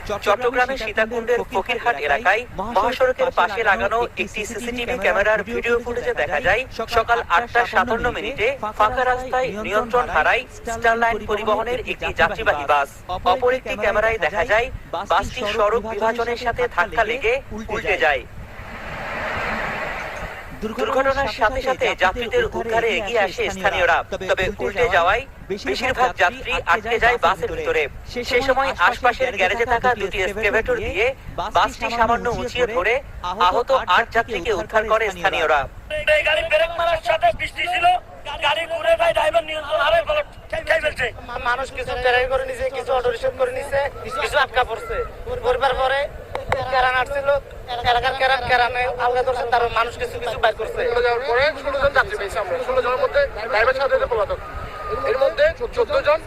চট্টগ্রামের সীতাকুণ্ডের ফকিরহাট এলাকায় মহাসড়কের পাশে লাগানো একটি সিসিটিভি ক্যামেরার ভিডিও ফুটেজে দেখা যায় সকাল 8:57 ফাঁকা রাস্তায় নিয়ন্ত্রণ হারায় স্টারলাইন পরিবহনের একটি যাত্রীবাহী বাস। অপর একটি ক্যামেরায় দেখা যায় বাসটি সড়ক বিভাজনের সাথে ধাক্কা লেগে উল্টে যায়। দুর্ঘটনার সাথে সাথে যাত্রীদের উদ্ধারে এগিয়ে আসে স্থানীয়রা, তবে উল্টে যাওয়ায় বেশিরভাগ যাত্রী আটকে যায় বাসের ভিতরে। সেই সময় আশপাশের গ্যারেজে থাকা দুটি এক্সকেভেটর দিয়ে বাসটি সামান্য উঁচিয়ে ধরে আহত 8 যাত্রীকে উদ্ধার করে স্থানীয়রা। গাড়ি ব্রেক মারার সাথে বৃষ্টি ছিল, গাড়ি ঘুরে যায়, ড্রাইভার নিয়ন্ত্রণ হারায় খেয়ে ফেলছে। মানুষ কিছু ড্রাইভ করে নিছে, কিছু অটো রিক্সা করে নিছে, কিছু আটকা পড়ছে। পরিবার পরে কেরান আসছিল, এলাকার কেরানে আলগা ধরছে, তার মানুষ কিছু বাইর করছে। 16 জন যাত্রী পেয়েছি আমরা, 16 জনের মধ্যে ড্রাইভার সাথে পলাতক, এর মধ্যে 14 জন